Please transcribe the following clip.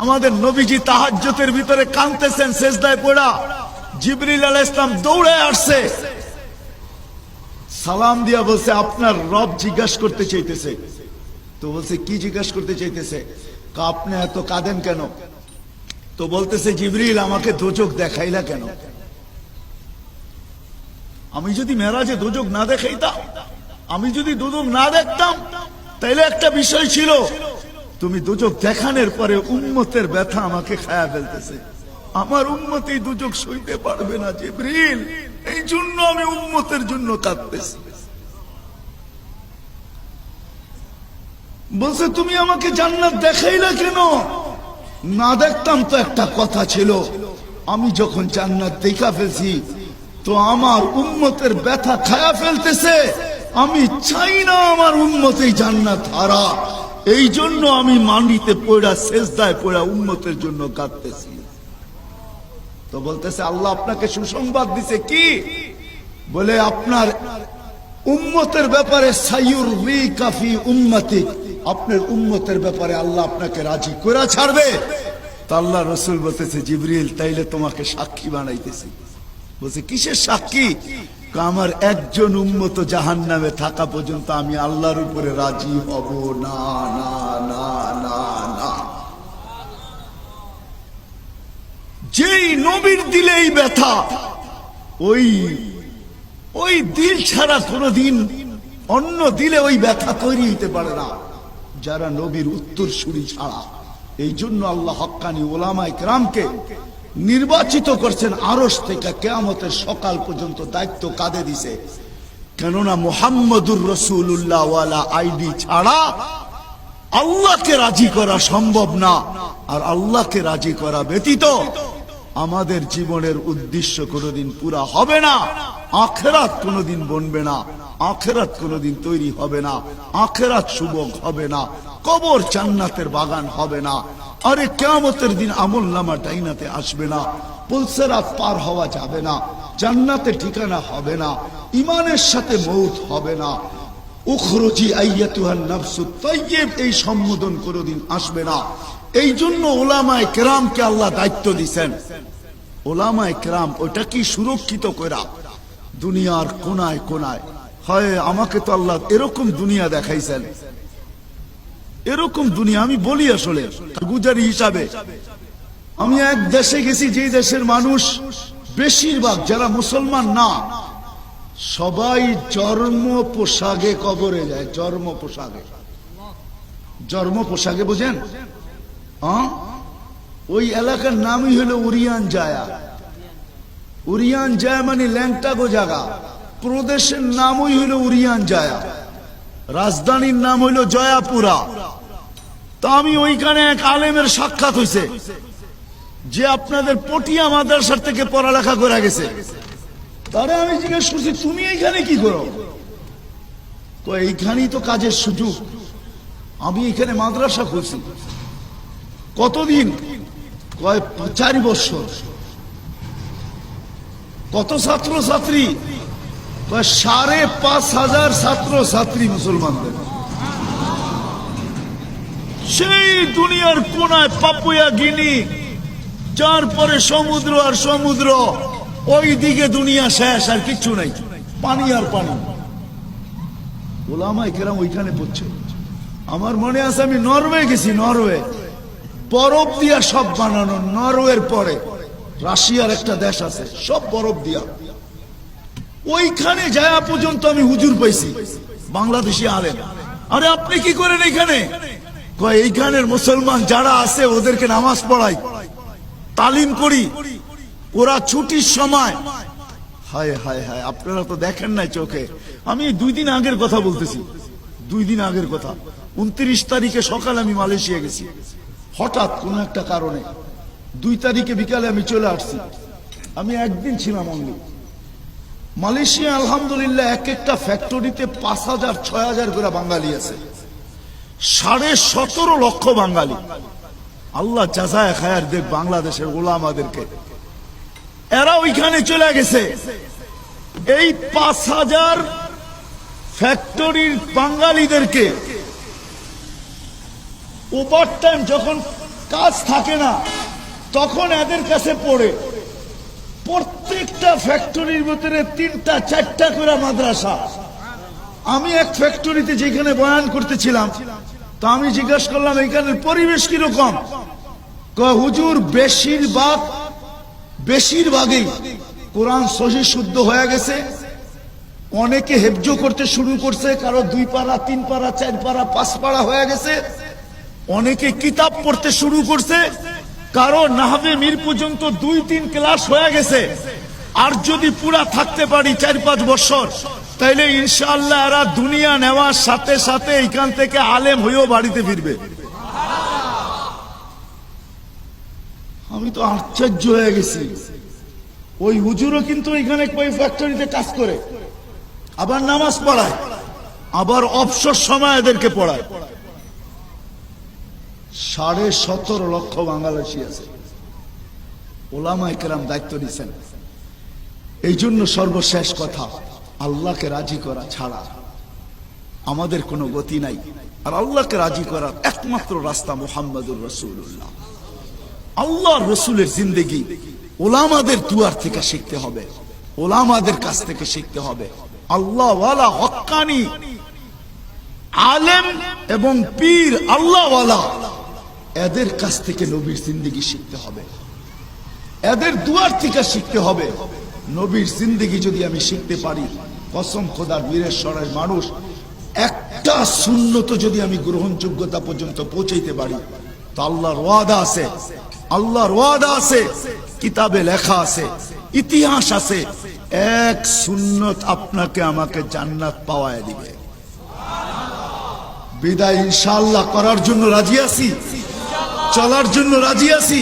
আমাদের নবীজি তাহাজ্জুদের ভিতরে কাঁদতেছেন সিজদায় পড়া, জিবরিল আলাইহিস সালাম দৌড়ে আসছে, সালাম দিয়া বলছে আপনার রব জিজ্ঞাসা করতে চাইতেছে। তো বলছে কি জিজ্ঞাসা করতে চাইতেছে? আপনি এত কাঁদেন কেন? তো বলতেছে জিবরিল আমাকে দোজখ দেখাইলা কেন? আমি যদি মেরাজে দোজখ না দেখাইতাম, আমি যদি দোজখ না দেখতাম, তাইলে একটা বিষয় ছিল, তুমি দোজখ দেখানোর পরে উম্মতের ব্যথা আমাকে খায়া ফেলতেছে, আমার উম্মত এই দোজখ সইতে পারবে না জিবরিল, এই জন্য আমি উম্মতের জন্য কাঁদতেছি। বলছে তুমি আমাকে জান্নাত দেখাইলা কেন? না দেখতাম তো একটা কথা ছিল, আমি যখন জান্নাত দেখা ফেলছি তো আমার উম্মতের ব্যথা খায়া ফেলতেছে, আমি চাই না আমার উম্মত এই জান্নাত হারা, এই জন্য আমি মাটিতে পড়া সিজদায় পড়া উম্মতের জন্য কাঁদতেছি। তো বলতেছে আল্লাহ আপনাকে সুসংবাদ দিছে কি? বলে আপনার উম্মতের ব্যাপারে সাইয়ুররিকা ফি উম্মতিক, আপনার উম্মতের ব্যাপারে আল্লাহ আপনাকে রাজি করে ছাড়বে। তো আল্লাহ রাসূল বলতেছে জিবরিল তাইলে তোমাকে সাক্ষী বানাইতেছি। বলছে কিসের সাক্ষী? আমার একজন উম্মত জাহান্নামে থাকা পর্যন্ত আমি আল্লাহর উপরে রাজি হব না, না না না না। যেই নবীর দিলে এই ব্যথা, ওই দিল ছাড়া কোনদিন অন্য দিলে ওই ব্যথা তৈরি হইতে পারে না, যারা নবীর উত্তরসূরি ছাড়া। এই জন্য আল্লাহ হক্কানি ওলামায়ে কেরামকে নির্বাচিত করছেন আরশ থেকে কিয়ামতের সকাল পর্যন্ত দায়িত্ব কাঁধে দিছে। কেননা মুহাম্মদুর রাসূলুল্লাহ ওয়ালা আইডি ছাড়া আল্লাহকে রাজি করা সম্ভব না, আর আল্লাহকে রাজি করা ব্যতীত আমাদের জীবনের উদ্দেশ্য কোনোদিন পুরা হবে না, আখিরাত কোনোদিন বনবে না, আখিরাত কোনোদিন তৈরি হবে না, আখিরাত শুভ হবে না, কবর জান্নাতের বাগান হবে না, আরে কিয়ামতের দিন আমলনামা ডাইনাতে আসবে না, পুলসিরাত পার হওয়া যাবে না, জান্নাতে ঠিকানা হবে না, ঈমানের সাথে মউত হবে না, উখরুজি আইয়াতুহান নাফসুত তাইয়্যিব এই সম্বোধন কোনোদিন আসবে না। এই জন্য উলামায়ে কেরামকে আল্লাহ দায়িত্ব দিয়েছেন। উলামায়ে কেরাম ওটা কি সুরক্ষিত করা দুনিয়ার কোনায় কোনায়। হয় আমাকে তো আল্লাহ এরকম দুনিয়া দেখাইছেন, এরকম দুনিয়া আমি বলি আসলে গুজারি হিসাবে। আমি এক দেশে গেছি, যে দেশের মানুষ বেশিরভাগ যারা মুসলমান না, সবাই জন্ম পোশাকে কবরে যায়। জন্ম পোশাকে, জন্ম পোশাকে বোঝেন? ওই এলাকার নামই হলো উরিয়ান জায়া। উরিয়ান জায়া মানে ল্যাংটাগো জায়গা। প্রদেশের নামই হলো উরিয়ান জায়া, রাজধানীর নাম হইল জয়াপুরা। তা আমি ওইখানে এক আলেমের সাক্ষাৎ হয়েছে, যে আপনাদের পটিয়া মাদ্রাসার থেকে পড়ালেখা করে গেছে। তারে আমি জিজ্ঞেস করছি তুমি এইখানে কি করো? তো এইখানেই তো কাজের সুযোগ, আমি এখানে মাদ্রাসা খুলছি। কতদিন? কয় 4 বছর। কত ছাত্র ছাত্রী? 5,500 ছাত্র ছাত্রী মুসলমানদের। সেই দুনিয়ার কোনায় পাপুয়া গিনি, যার পরে সমুদ্র আর সমুদ্র, ওই দিকে দুনিয়া শেষ, আর কিচ্ছু নাই, পানি আর পানি। উলামায়ে কেরাম ওইখানে পড়ছে। আমার মনে আছে আমি নরওয়ে গেছি, নরওয়ে বরফ দিয়া সব বানানো। নরওয়ের পরে রাশিয়ার একটা দেশ আছে, সব বরফ দিয়া। ওইখানে যাওয়া পর্যন্ত আমি হুজুর পাইছি, বাংলাদেশি আলেম। আরে আপনি কি করেন এখানে? কয় এইখানের মুসলমান যারা আছে ওদেরকে নামাজ পড়াই, তালিম করি, ওরা ছুটির সময়। হায় হায় হায়, আপনারা তো দেখেন নাই চোখে। আমি 2 দিন আগের কথা বলতেছি, 2 দিন আগের কথা। 29 তারিখে সকালে আমি মালয়েশিয়া গেছি, হঠাৎ কোন একটা কারণে। 2 তারিখে বিকালে আমি চলে আসছি। আমি একদিন ছিলাম অনলি মালয়েশিয়া। আলহামদুলিল্লাহ, এক একটা ফ্যাক্টরিতে 5,000 6,000 করে বাঙালি আছে, 17.5 লক্ষ বাঙালি। আল্লাহ জাযায়ে খায়ের দেখ বাংলাদেশের উলামাদেরকে। এরা ওইখানে চলে গেছে। এই 5,000 ফ্যাক্টরির বাঙালিদেরকে ওভারটাইম যখন কাজ থাকে না, তখন এদের কাছে পড়ে। প্রত্যেকটা ফ্যাক্টরির ভিতরে 3টা 4টা করে মাদ্রাসা। আমি এক ফ্যাক্টরিতে যেখানে বয়ান করতেছিলাম, তো আমি জিজ্ঞাসা করলাম এখানের পরিবেশ কিরকম। হুজুর বেশিরভাগই কোরআন সহি শুদ্ধ হয়ে গেছে, অনেকে হেফজ করতে শুরু করছে, কারো 2 পারা 3 পারা 4 পারা 5 পারা হয়ে গেছে, অনেকে কিতাব পড়তে শুরু করছে, কারো নাহবে মির পর্যন্ত 2-3 ক্লাস হয়ে গেছে। আর যদি পুরা থাকতে পারি 4-5 বছর, তাইলে ইনশাআল্লাহ এরা দুনিয়া নেওয়ার সাথে সাথে এখান থেকে আলেম হয়েও বাড়িতে ফিরবে। আমি তো আশ্চর্য হয়ে গেছি। ওই হুজুরও কিন্তু এখানে ওই ফ্যাক্টরিতে কাজ করে, আবার নামাজ পড়ায়, আবার অবসর সময় এদেরকে পড়ায়। 17.5 লক্ষ বাংলাদেশি আছে, ওলামায়ে কেরাম দায়িত্ব নিছেন। এই জন্য সর্বশেষ কথা, আল্লাহকে রাজি করা ছাড়া আমাদের কোনো গতি নাই। আর আল্লাহকে রাজি করার একমাত্র রাস্তা মুহাম্মদুর রাসূলুল্লাহ। আল্লাহর রাসূলের জিন্দেগি ওলামাদের দুয়ার থেকে শিখতে হবে, ওলামাদের কাছ থেকে শিখতে হবে। আল্লাহ ওয়ালা হক্কানি আলেম এবং পীর আল্লাহ ওয়ালা, এদের কাছ থেকে নবীর জিন্দেগি শিখতে হবে, এদের দুয়ার থেকে শিখতে হবে। নবীর জিন্দেগি যদি আমি শিখতে পারি, কসম খোদার বীরেশ্বরের মানুষ, একটা সুন্নত যদি আমি গ্রহণযোগ্যতা পর্যন্ত পৌঁছাইতে পারি, তো আল্লাহর ওয়াদা আছে, আল্লাহর ওয়াদা আছে, কিতাবে লেখা আছে, ইতিহাস আছে, এক সুন্নত আপনাকে আমাকে জান্নাত পাওয়ায় দিবে। বিদায় ইনশাআল্লাহ করার জন্য রাজি আছি, চলার জন্য রাজি আছি।